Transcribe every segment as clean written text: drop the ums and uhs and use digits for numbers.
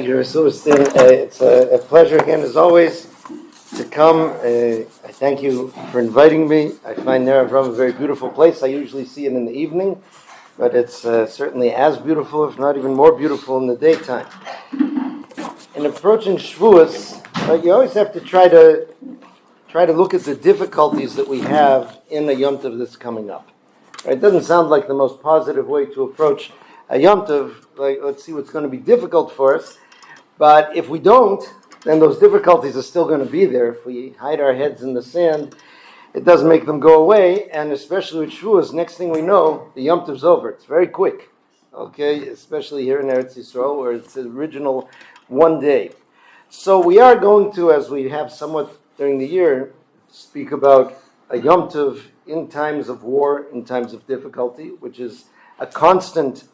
Shiur, it's a pleasure again, as always, to come. I thank you for inviting me. I find Avraham a very beautiful place. I usually see it in the evening, but it's certainly as beautiful, if not even more beautiful, in the daytime. In approaching Shavuos, you always have to try to look at the difficulties that we have in a Yom Tov that's coming up. Right? It doesn't sound like the most positive way to approach a Yom Tov. Like, let's see what's going to be difficult for us. But if we don't, then those difficulties are still going to be there. If we hide our heads in the sand, it doesn't make them go away. And especially with Shavuos, next thing we know, the Yom Tov's over. It's very quick. Okay, especially here in Eretz Yisrael, where it's the original one day. So we are going to, as we have somewhat during the year, speak about a Yom Tov in times of war, in times of difficulty, which is a constant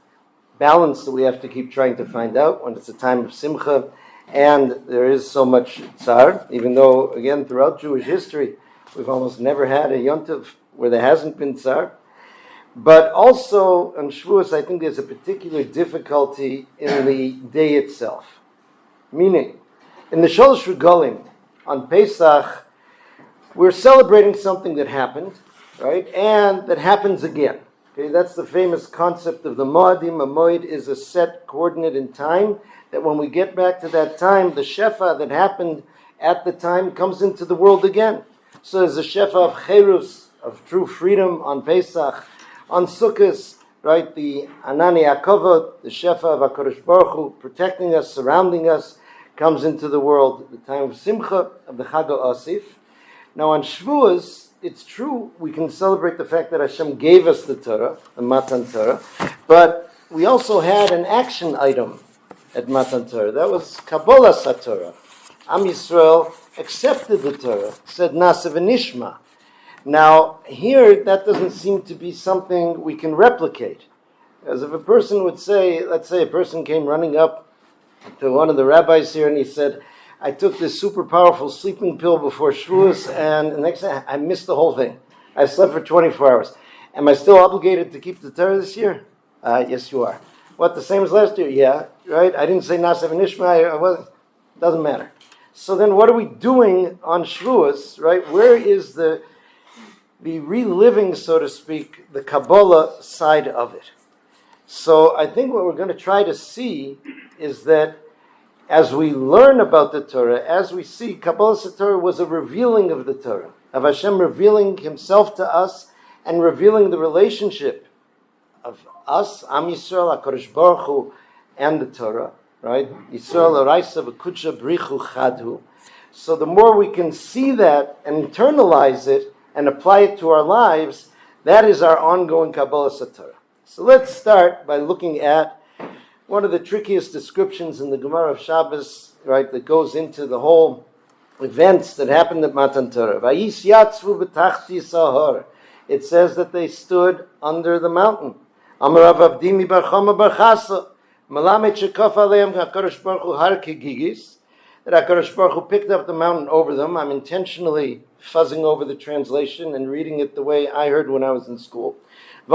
balance that we have to keep trying to find out when it's a time of simcha, and there is so much tsar, even though, again, throughout Jewish history, we've almost never had a Yom Tov where there hasn't been tsar. But also, on Shavuos, I think there's a particular difficulty in the day itself. Meaning, in the Sholosh Regalim, on Pesach, we're celebrating something that happened, right? And that happens again. Okay, that's the famous concept of the Moadim. A Moed is a set coordinate in time, that when we get back to that time, the Shefa that happened at the time comes into the world again. So there's a Shefa of Cherus, of true freedom on Pesach. On Sukkot, right, the Anani Akovot, the Shefa of HaKadosh Baruch Hu, protecting us, surrounding us, comes into the world. The time of Simcha, of the Chag HaOsif. Now on Shavuos, it's true, we can celebrate the fact that Hashem gave us the Torah, the Matan Torah, but we also had an action item at Matan Torah. That was Kabbalah Torah. Am Yisrael accepted the Torah, said Nasa v'nishma. Now, here, that doesn't seem to be something we can replicate. As if a person would say, let's say a person came running up to one of the rabbis here and he said, I took this super powerful sleeping pill before Shavuos, and the next day I missed the whole thing. I slept for 24 hours. Am I still obligated to keep the Torah this year? Yes, you are. What, the same as last year? Yeah, right? I didn't say Nasav and Ishma. Doesn't matter. So then what are we doing on Shavuos, right? Where is the reliving, so to speak, the Kabbalah side of it? So I think what we're going to try to see is that as we learn about the Torah, as we see, Kabbalah Torah was a revealing of the Torah, of Hashem revealing Himself to us and revealing the relationship of us, Am Yisrael, HaKadosh Baruch Hu, and the Torah, right? Yisrael Oraisa v'kudsha brichu chadhu. So the more we can see that and internalize it and apply it to our lives, that is our ongoing Kabbalah Torah. So let's start by looking at one of the trickiest descriptions in the Gemara of Shabbos, right, that goes into the whole events that happened at Matan Torah. Vayis yatzvu b'tachti sahar. It says that they stood under the mountain. Amar Rav Avdimi bar Chama bar Chasa. Malamet shekaf aleim HaKadosh Baruch Hu har kegigis. That HaKadosh Baruch Hu picked up the mountain over them. I'm intentionally fuzzing over the translation and reading it the way I heard when I was in school. If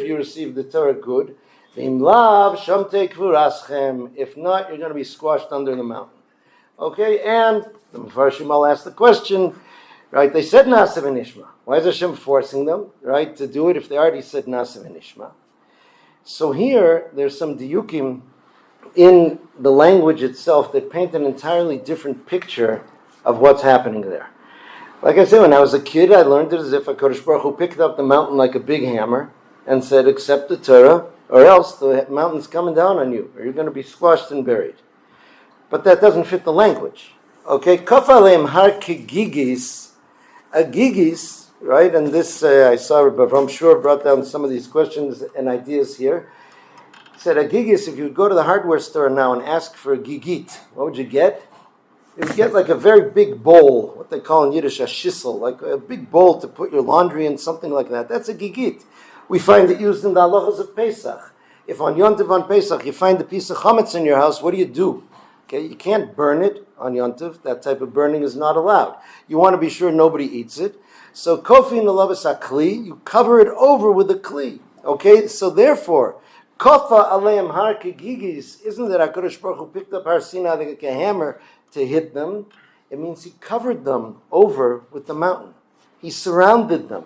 you receive the Torah, good. If not, you're going to be squashed under the mountain. Okay, and the Mefarshim all asked the question, right? They said Nasa v'nishma. Why is Hashem forcing them, right, to do it if they already said Nasa v'nishma? So here, there's some diukim in the language itself that paint an entirely different picture of what's happening there. Like I said, when I was a kid, I learned it as if HaKadosh Baruch Hu picked up the mountain like a big hammer and said, accept the Torah, or else the mountain's coming down on you, or you're going to be squashed and buried. But that doesn't fit the language. Okay, Kaf aleim har kegigis, a gigis, right, and this, I saw Avraham Shiur brought down some of these questions and ideas here. He said, a gigis, if you would go to the hardware store now and ask for a gigit, what would you get? You get like a very big bowl, what they call in Yiddish a shissel, like a big bowl to put your laundry in, something like that. That's a gigit. We find it used in the halachas of Pesach. If on Yom Tov on Pesach you find a piece of chametz in your house, what do? Okay, you can't burn it on Yom Tov. That type of burning is not allowed. You want to be sure nobody eats it. So kofi in the lavas akli, you cover it over with a kli. Okay, so therefore, Kofa aleim har kegigis. Isn't that HaKadosh Baruch Hu picked up Har Sinai like a hammer to hit them? It means he covered them over with the mountain. He surrounded them.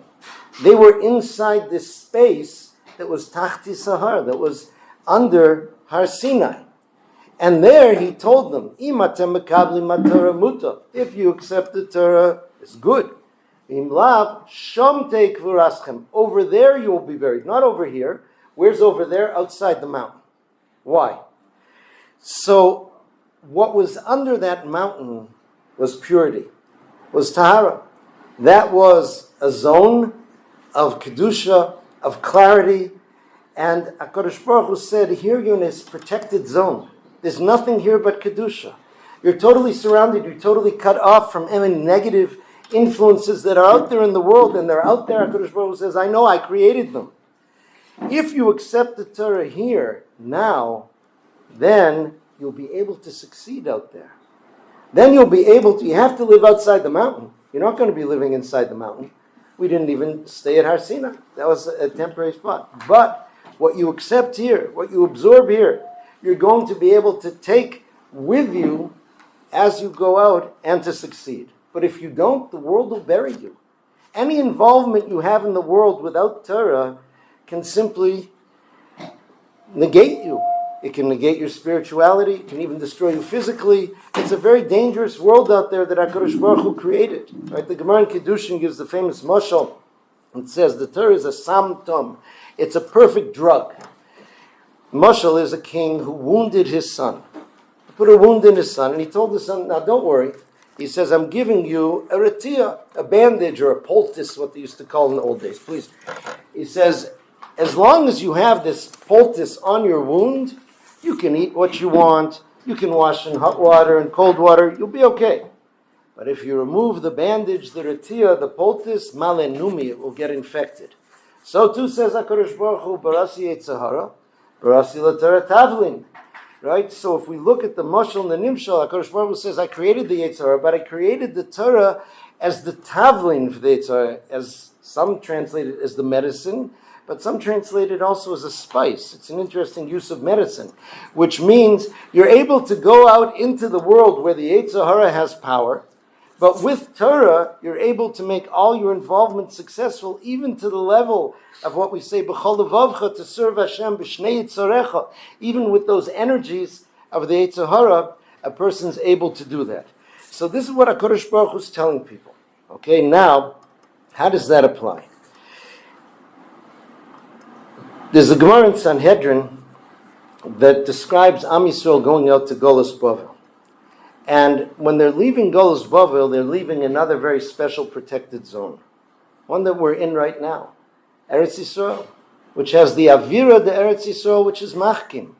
They were inside this space that was Tachti Sahar, that was under Har Sinai. And there he told them, Imatem mekabli matorah muta. If you accept the Torah, it's good. Imlav shomte kvuraschem. Over there you will be buried, not over here. Where's over there? Outside the mountain. Why? So what was under that mountain was purity, was tahara. That was a zone of kedusha, of clarity, and HaKadosh Baruch Hu said, here you're in this protected zone. There's nothing here but kedusha. You're totally surrounded, you're totally cut off from any negative influences that are out there in the world, and they're out there. HaKadosh Baruch Hu says, I know, I created them. If you accept the Torah here, now, then you'll be able to succeed out there. Then you'll be able to, you have to live outside the mountain. You're not going to be living inside the mountain. We didn't even stay at Har Sinai. That was a temporary spot. But what you accept here, what you absorb here, you're going to be able to take with you as you go out and to succeed. But if you don't, the world will bury you. Any involvement you have in the world without Torah can simply negate you. It can negate your spirituality. It can even destroy you physically. It's a very dangerous world out there that HaKadosh Baruch Hu created. Right? The Gemara in Kiddushin gives the famous mashal. It says the Torah is a samtum. It's a perfect drug. Mashal is a king who wounded his son. He put a wound in his son, and he told the son, now don't worry. He says, I'm giving you a retia, a bandage or a poultice, what they used to call in the old days. Please. He says, as long as you have this poultice on your wound, you can eat what you want, you can wash in hot water and cold water, you'll be okay. But if you remove the bandage, the retia, the poultice, malenumi, it will get infected. So too says HaKadosh Baruch Hu, barasi yetzahara, barasi l'Torah tavlin. Right? So if we look at the mashal and the nimshal, HaKadosh Baruch Hu says, I created the yetzahara, but I created the Torah as the tavlin for the yetzahara, as some translate it as the medicine, but some translate it also as a spice. It's an interesting use of medicine, which means you're able to go out into the world where the Yetzer Hara has power, but with Torah, you're able to make all your involvement successful, even to the level of what we say, B'chol levavcha, to serve Hashem, b'shnei yitzarecha. Even with those energies of the Yetzer Hara, a person's able to do that. So this is what HaKadosh Baruch Hu is telling people. Okay, now, how does that apply? There's a Gemara in Sanhedrin that describes Am Yisrael going out to Golus Bavel. And when they're leaving Golus Bavel, they're leaving another very special protected zone. One that we're in right now. Eretz Yisrael, which has the Avira de Eretz Yisrael, which is Machkim.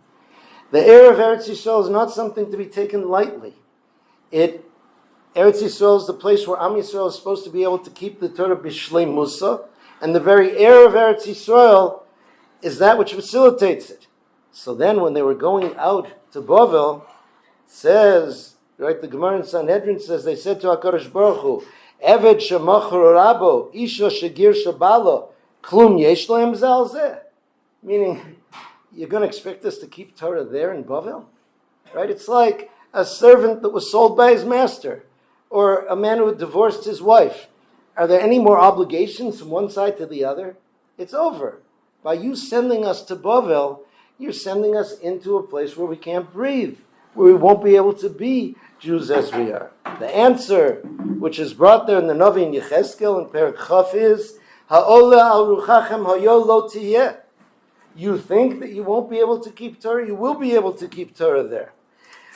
The air of Eretz Yisrael is not something to be taken lightly. Eretz Yisrael is the place where Am Yisrael is supposed to be able to keep the Torah Bishlei Musa, and the very air of Eretz Yisrael is that which facilitates it. So then when they were going out to Bavel, says, right, the Gemara in Sanhedrin says, they said to HaKadosh Baruch Hu, Eved shemachor rabo, isha shegir shabalo, klum yesh lahem zalzeh. Meaning, you're going to expect us to keep Torah there in Bavel? Right? It's like a servant that was sold by his master, or a man who had divorced his wife. Are there any more obligations from one side to the other? It's over. By you sending us to Bavel, you're sending us into a place where we can't breathe, where we won't be able to be Jews as we are. The answer, which is brought there in the Navi in Yechezkel in Perek Chaf, is Ha'ola al ruchachem hayo lo tiyeh. You think that you won't be able to keep Torah? You will be able to keep Torah there.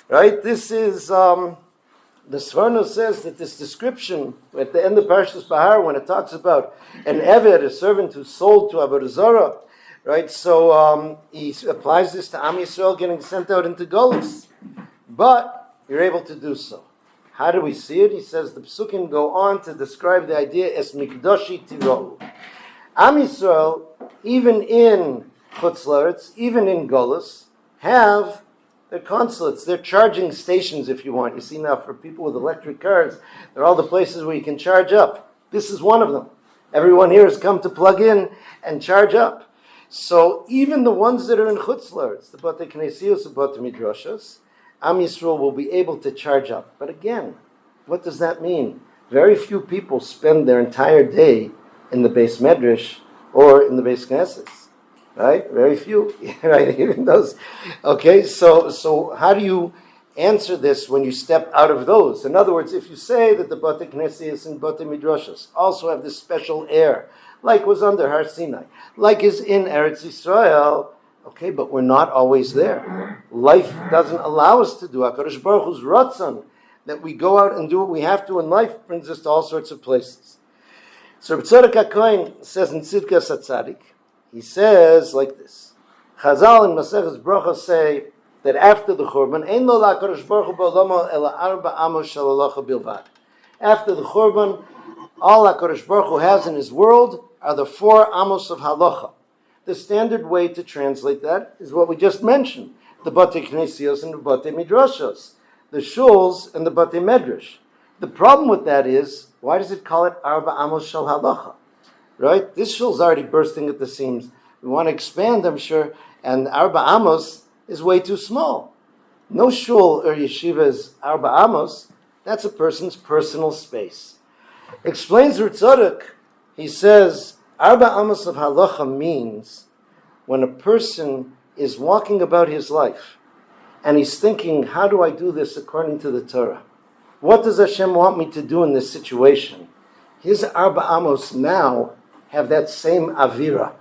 Right? This is, the Sforno says that this description at the end of Parshas Bahar, when it talks about an Eved, a servant who's sold to Avodah Zarah, right? So he applies this to Am Yisrael getting sent out into Golus. But you're able to do so. How do we see it? He says the Psukim go on to describe the idea as Mikdashi Tirohu. Am Yisrael, even in Chutz La'aretz, even in Golus, have their consulates, their charging stations, if you want. You see now, for people with electric cars, there are all the places where you can charge up. This is one of them. Everyone here has come to plug in and charge up. So even the ones that are in Chutz La'aretz, the Batei Knesios and Batei Midrashos, Am Yisrael will be able to charge up. But again, what does that mean? Very few people spend their entire day in the Beis Medrash or in the Beis Knesset, right? Very few, right? Even those. Okay, so how do you answer this when you step out of those? In other words, if you say that the Batei Knesset and Batei Midrashos also have this special air, like was under Har Sinai, like is in Eretz Yisrael, okay, but we're not always there. Life doesn't allow us to do. HaKadosh Baruch Hu's Ratzon, that we go out and do what we have to in life, brings us to all sorts of places. So Reb Tzadok HaKohen says in Tzidkas HaTzadik, he says like this, Chazal in Maseches Brachos say that after the Churban, Ein lo LaKadosh Baruch Hu ba'olamo ela arba amos shel halacha bilvad. After the Churban, all HaKadosh Baruch Hu has in his world are the 4 amos of halacha. The standard way to translate that is what we just mentioned, the Batei Knesios and the Batei Midrashos, the shuls and the Batei Medrash. The problem with that is, why does it call it Arba Amos Shel Halacha? Right? This shul's already bursting at the seams. We want to expand, I'm sure, and Arba Amos is way too small. No shul or yeshiva is Arba Amos. That's a person's personal space. Explains Reb Tzadok, he says, Arba Amos of Halacha means when a person is walking about his life and he's thinking, how do I do this according to the Torah? What does Hashem want me to do in this situation? His Arba Amos now have that same avira,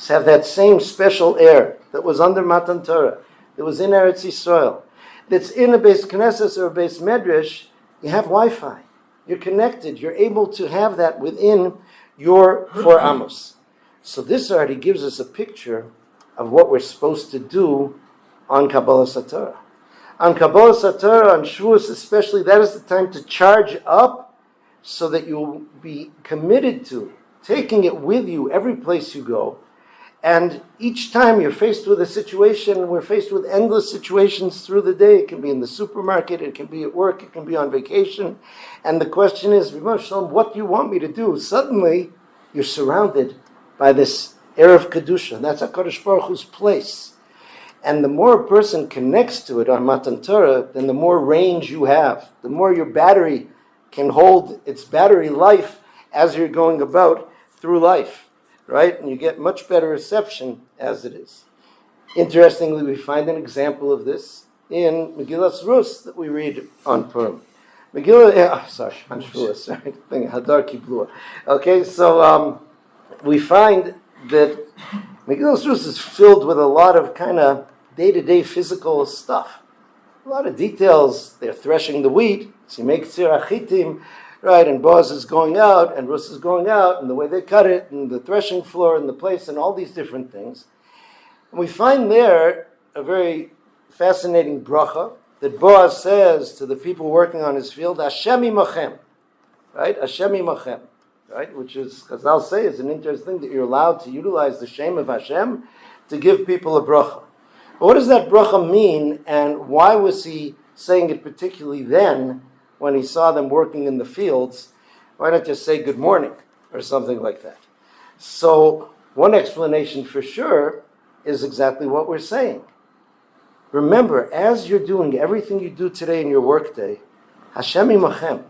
have that same special air that was under Matan Torah, that was in Eretz Yisrael, that's in a Beis Knesset or a Beis Medrash. You have Wi-Fi. You're connected. You're able to have that within your 4 amos. So this already gives us a picture of what we're supposed to do on Kabbalas Torah. On Kabbalas Torah, on Shavuos especially, that is the time to charge up so that you'll be committed to taking it with you every place you go. And each time you're faced with a situation, we're faced with endless situations through the day. It can be in the supermarket, it can be at work, it can be on vacation. And the question is, what do you want me to do? Suddenly, you're surrounded by this Erev Kedusha. That's HaKadosh Baruch Hu's place. And the more a person connects to it on Matan Torah, then the more range you have. The more your battery can hold its battery life as you're going about through life. Right? And you get much better reception as it is. Interestingly, we find an example of this in Megillas Rus that we read on Purim. On Shavuos, Hadar Kiblua. Okay, so we find that Megillas Rus is filled with a lot of kind of day-to-day physical stuff. A lot of details. They're threshing the wheat. So you make tzir achitim. Right, and Boaz is going out, and Rus is going out, and the way they cut it, and the threshing floor, and the place, and all these different things. And we find there a very fascinating bracha that Boaz says to the people working on his field, Hashem imachem, right? Hashem imachem, right? Which is, Chazal say, is an interesting thing that you're allowed to utilize the shame of Hashem to give people a bracha. But what does that bracha mean, and why was he saying it particularly then, when he saw them working in the fields? Why not just say good morning or something like that? So one explanation for sure is exactly what we're saying. Remember, as you're doing everything you do today in your workday, Hashem imachem,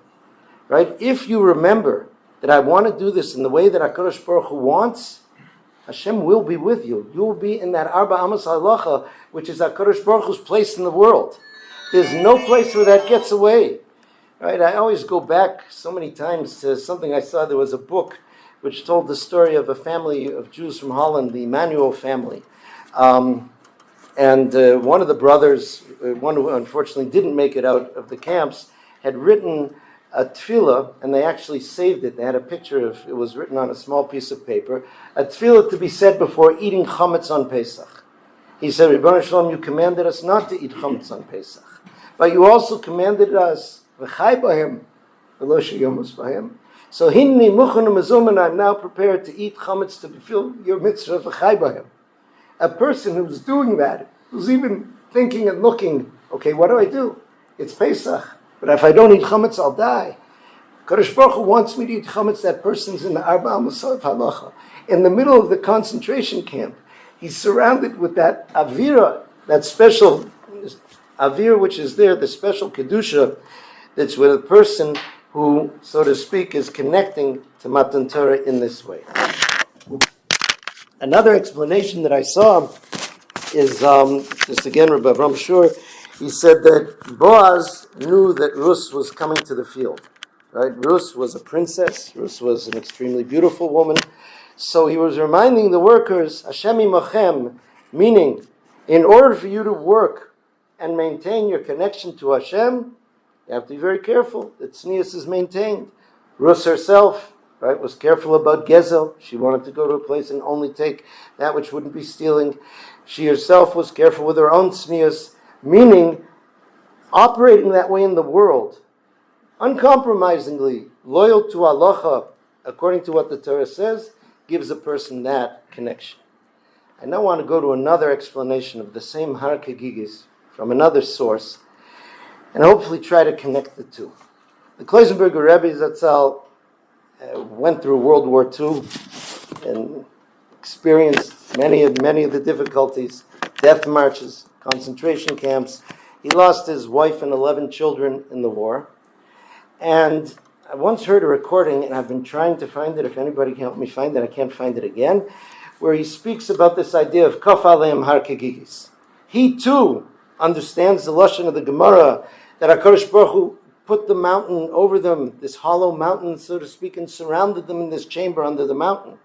right? If you remember that I want to do this in the way that HaKadosh Baruch Hu wants, Hashem will be with you. You will be in that Arba Amos Halacha, which is HaKadosh Baruch Hu's place in the world. There's no place where that gets away. Right, I always go back so many times to something I saw. There was a book which told the story of a family of Jews from Holland, the Emmanuel family. And one of the brothers, one who unfortunately didn't make it out of the camps, had written a tefillah, and they actually saved it. They had a picture of it, was written on a small piece of paper, a tefillah to be said before eating chametz on Pesach. He said, Ribbon Shalom, you commanded us not to eat chametz on Pesach, but you also commanded us so hinni muchanu mezumen, I'm now prepared to eat chametz to fulfill your mitzvah v'chai b'hem. A person who's doing that, who's even thinking and looking, okay, what do I do? It's Pesach, but if I don't eat chametz, I'll die. Kadosh Baruch Hu wants me to eat chametz. That person's in the Arba Amos of Halacha, in the middle of the concentration camp. he's surrounded with that avira, that special avir which is there, the special kedusha that's with a person who, so to speak, is connecting to Matan Torah in this way. Another explanation that I saw is, just again, Rabbi Avraham Shiur, he said that Boaz knew that Rus was coming to the field. Right? Rus was a princess. Rus was an extremely beautiful woman. So he was reminding the workers, Hashem imachem, meaning, in order for you to work and maintain your connection to Hashem, you have to be very careful that tznius is maintained. Rus herself, right, was careful about gezel. She wanted to go to a place and only take that which wouldn't be stealing. She herself was careful with her own tznius, meaning operating that way in the world, uncompromisingly, loyal to halacha, according to what the Torah says, gives a person that connection. I now want to go to another explanation of the same Har Kehillas from another source, and hopefully try to connect the two. The Kloisenberger Rebbe Zatzal went through World War II and experienced many of the difficulties, death marches, concentration camps. He lost his wife and 11 children in the war. And I once heard a recording, and I've been trying to find it. If anybody can help me find it, I can't find it again, where he speaks about this idea of Kaf Aleim Har Kehillas. He too understands the lashon of the Gemara that HaKadosh Baruch Hu put the mountain over them, this hollow mountain, so to speak, and surrounded them in this chamber under the mountain.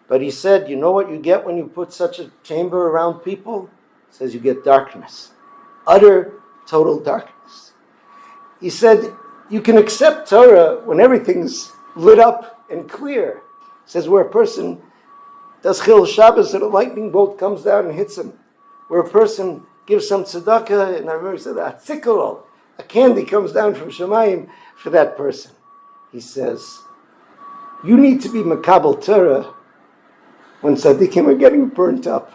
But he said, you know what you get when you put such a chamber around people? He says you get darkness. Utter, total darkness. He said, you can accept Torah when everything's lit up and clear. He says where a person does Chil Shabbos and a lightning bolt comes down and hits him. Where a person gives some tzedakah, and I remember he said, a candy comes down from Shemayim for that person. He says, you need to be Makabel Torah when tzaddikim are getting burnt up.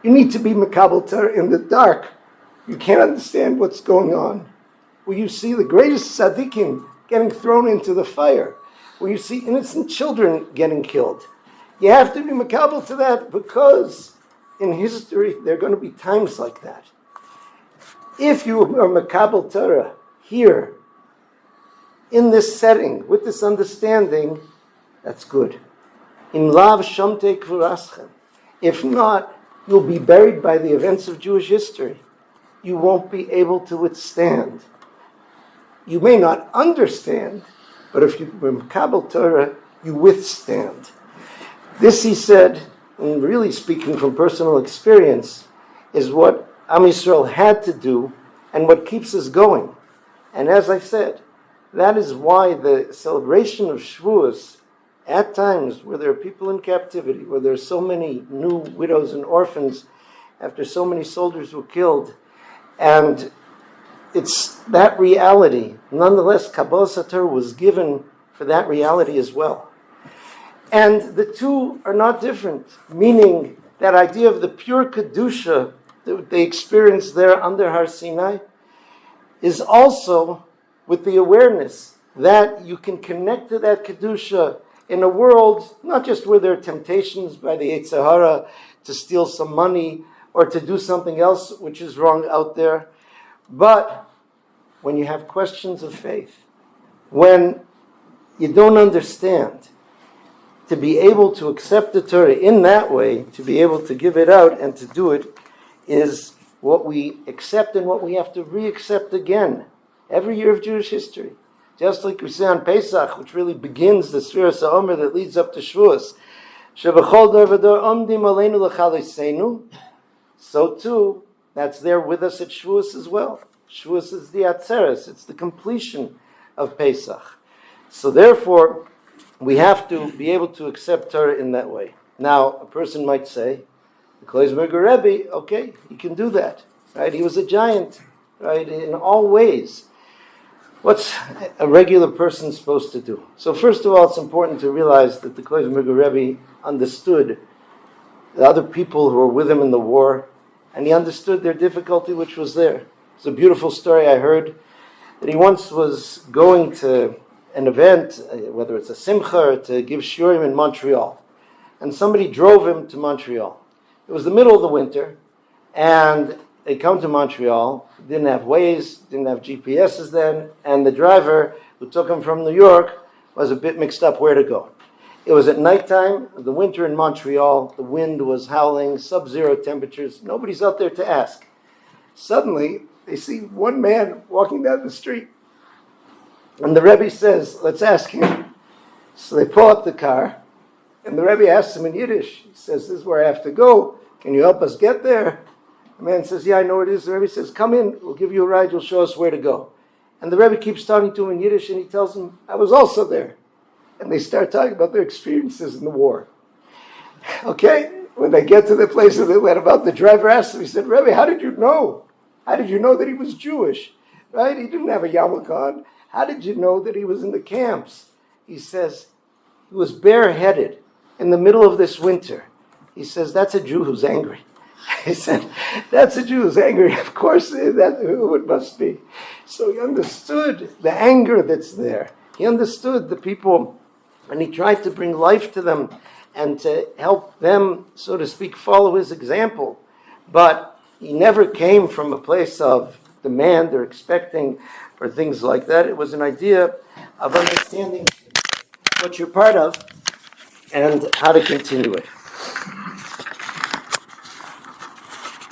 You need to be Makabel Torah in the dark. You can't understand what's going on. Where you see the greatest tzaddikim getting thrown into the fire. Where you see innocent children getting killed. You have to be Makabel to that because in history there are going to be times like that. If you are Makabel Torah here, in this setting, with this understanding, that's good. In lav shamte kvuraschem. If not, you'll be buried by the events of Jewish history. You won't be able to withstand. You may not understand, but if you are Makabel Torah, you withstand. This, he said, and really speaking from personal experience, is what Am Yisrael had to do and what keeps us going. And as I said, that is why the celebration of Shavuos, at times where there are people in captivity, where there are so many new widows and orphans after so many soldiers were killed, and it's that reality. Nonetheless, Kabbalas Torah was given for that reality as well. And the two are not different, meaning that idea of the pure Kedusha that they experienced there under Har Sinai is also with the awareness that you can connect to that Kedusha in a world, not just where there are temptations by the Yetzer Hara to steal some money or to do something else which is wrong out there, but when you have questions of faith, when you don't understand, to be able to accept the Torah in that way, to be able to give it out and to do it, is what we accept and what we have to re-accept again every year of Jewish history. Just like we say on Pesach, which really begins the Sfiras HaOmer that leads up to Shavuos. Shebechol dor v'dor omdim aleinu l'chaloseinu. So too, that's there with us at Shavuos as well. Shavuos is the Atzeres, it's the completion of Pesach. So therefore, we have to be able to accept Torah in that way. Now, a person might say, the Kloisenberger Rebbe, okay, he can do that, right? He was a giant, right, in all ways. What's a regular person supposed to do? So first of all, it's important to realize that the Kloisenberger Rebbe understood the other people who were with him in the war, and he understood their difficulty which was there. It's a beautiful story I heard, that he once was going to an event, whether it's a simcha or to give shiurim in Montreal. And somebody drove him to Montreal. It It was the middle of the winter, and they come to Montreal, didn't have Waze, didn't have GPSs then, and the driver who took them from New York was a bit mixed up where to go. It was at nighttime, the winter in Montreal, the wind was howling, sub-zero temperatures, nobody's out there to ask. Suddenly, they see one man walking down the street, and the Rebbe says, let's ask him. So they pull up the car, and the Rebbe asks him in Yiddish. He says, this is where I have to go. Can you help us get there? The man says, yeah, I know where it is. The Rebbe says, come in, we'll give you a ride, you'll show us where to go. And the Rebbe keeps talking to him in Yiddish, and he tells him, I was also there. And they start talking about their experiences in the war. Okay, when they get to the place that they went about, the driver asked him, he said, Rebbe, how did you know? How did you know that he was Jewish? Right? He didn't have a yarmulke on. How did you know that he was in the camps? He says, he was bareheaded in the middle of this winter. He says, that's a Jew who's angry. He said, that's a Jew who's angry. Of course, that's who it must be. So he understood the anger that's there. He understood the people, and he tried to bring life to them and to help them, so to speak, follow his example. But he never came from a place of demand or expecting or things like that. It was an idea of understanding what you're part of and how to continue it.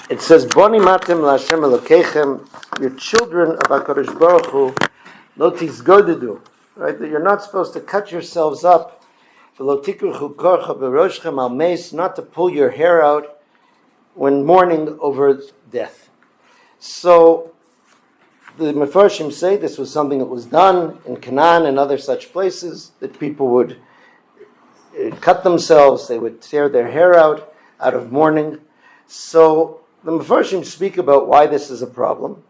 It says, Boni matem la'Hashem Elokeichem, your children of HaKadosh Baruch Hu, lo tizgodedu, right? That you're not supposed to cut yourselves up, v'lo tikruchu korcha b'roshchem al meis, not to pull your hair out when mourning over death. So, the Mefarshim say this was something that was done in Canaan and other such places, that people would cut themselves, they would tear their hair out of mourning. So, the Mefarshim speak about why this is a problem,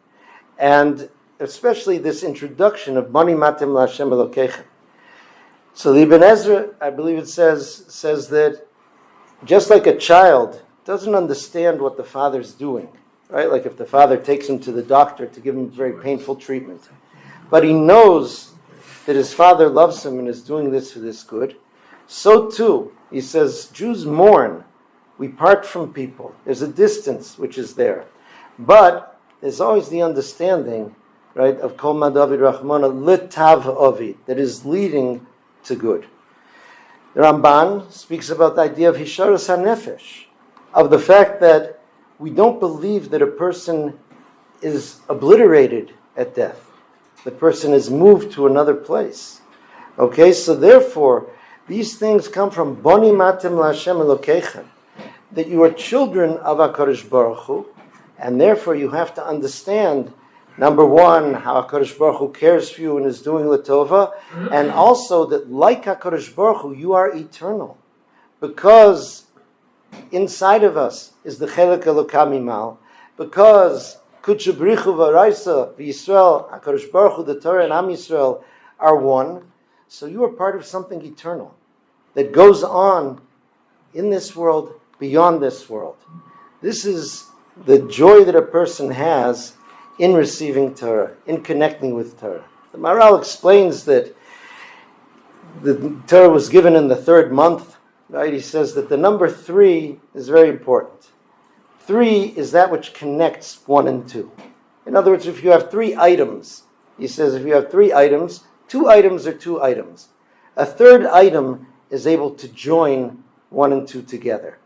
and especially this introduction of Bani Matim LaHashem Elokeichem. So the Ibn Ezra, I believe it says that just like a child doesn't understand what the father's doing, right? Like if the father takes him to the doctor to give him very painful treatment, but he knows that his father loves him and is doing this for this good, so too, he says, Jews mourn. We part from people. There's a distance which is there. But there's always the understanding, right, of Kol Madavid Rahmana Litav Ovi, that is leading to good. The Ramban speaks about the idea of Hisharas HaNefesh, of the fact that we don't believe that a person is obliterated at death. The person is moved to another place. Okay, so therefore, these things come from Boni Matim LaHashem Elokeichem, that you are children of HaKadosh Baruch Hu, and therefore you have to understand, number one, how HaKadosh Baruch Hu cares for you and is doing Latova, and also that like HaKadosh Baruch Hu, you are eternal, because inside of us is the Chelek Elokam Imal, because Kudsha B'richu V'Araisa V'Yisrael, HaKadosh Baruch Hu, the Torah and Am Yisrael are one, so you are part of something eternal that goes on in this world, beyond this world. This is the joy that a person has in receiving Torah, in connecting with Torah. The Maharal explains that the Torah was given in the third month, right? He says that the number 3 is very important. 3 is that which connects 1 and 2. In other words, if you have 3 items, he says if you have 3 items, 2 items are 2 items. A third item is able to join 1 and 2 together.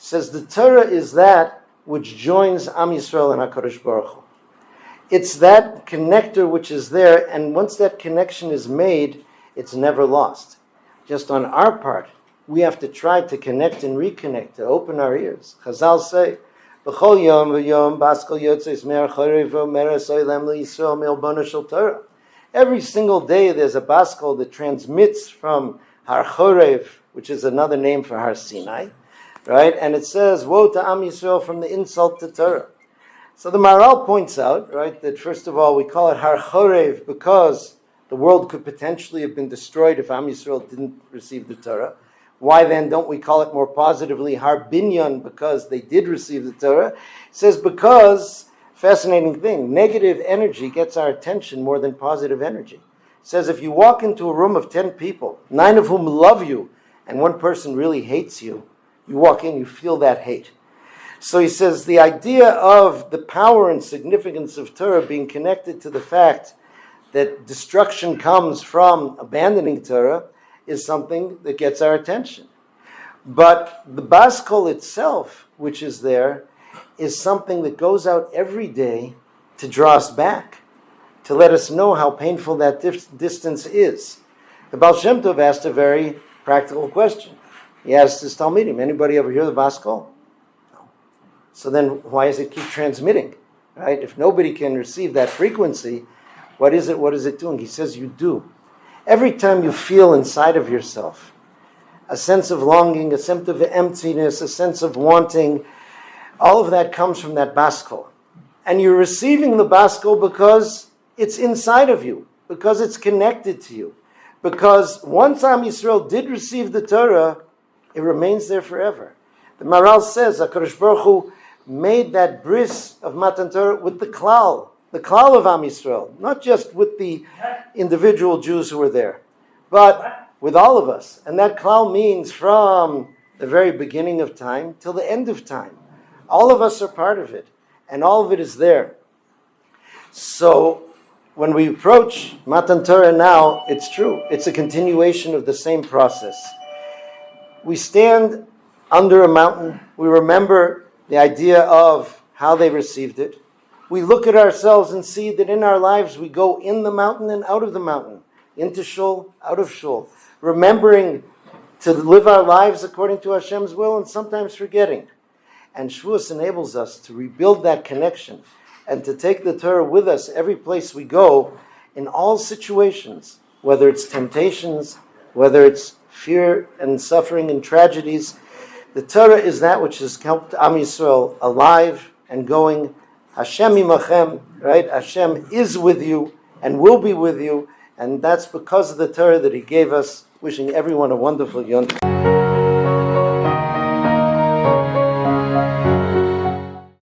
Says the Torah is that which joins Am Yisrael and HaKadosh Baruch Hu. It's that connector which is there, and once that connection is made, it's never lost. Just on our part, we have to try to connect and reconnect, to open our ears. Chazal say, B'chol yom v'yom baskal yotzes mer chorev v'meres oilem li'Yisrael me'elbono shel Torah. Every single day there's a baskal that transmits from Har Chorev, which is another name for Har Sinai, right? And it says, woe to Am Yisrael from the insult to Torah. So the Maharal points out, right, that first of all, we call it Har Chorev because the world could potentially have been destroyed if Am Yisrael didn't receive the Torah. Why then don't we call it more positively Har Binyan because they did receive the Torah? It says because, fascinating thing, negative energy gets our attention more than positive energy. It says if you walk into a room of 10 people, 9 of whom love you, and 1 person really hates you, you walk in, you feel that hate. So he says the idea of the power and significance of Torah being connected to the fact that destruction comes from abandoning Torah is something that gets our attention. But the Bas Kol itself, which is there, is something that goes out every day to draw us back, to let us know how painful that distance is. The Baal Shem Tov asked a very practical question. He asked his Talmidim, anybody ever hear the Bas Kol? No. So then why does it keep transmitting? Right? If nobody can receive that frequency, what is it doing? He says you do. Every time you feel inside of yourself a sense of longing, a sense of emptiness, a sense of wanting, all of that comes from that Bas Kol. And you're receiving the Bas Kol because it's inside of you, because it's connected to you. Because once Am Yisrael did receive the Torah, it remains there forever. The Maral says, HaKadosh Baruch Hu made that bris of Matan Torah with the klal of Am Yisrael, not just with the individual Jews who were there, but with all of us. And that klal means from the very beginning of time till the end of time. All of us are part of it, and all of it is there. So when we approach Matan Torah now, it's true. It's a continuation of the same process. We stand under a mountain. We remember the idea of how they received it. We look at ourselves and see that in our lives we go in the mountain and out of the mountain, into shul, out of shul, remembering to live our lives according to Hashem's will and sometimes forgetting. And Shavuos enables us to rebuild that connection and to take the Torah with us every place we go in all situations, whether it's temptations, whether it's fear and suffering and tragedies. The Torah is that which has kept Am Yisrael alive and going. Hashem imachem, right? Hashem is with you and will be with you, and that's because of the Torah that He gave us. Wishing everyone a wonderful Yom Tov.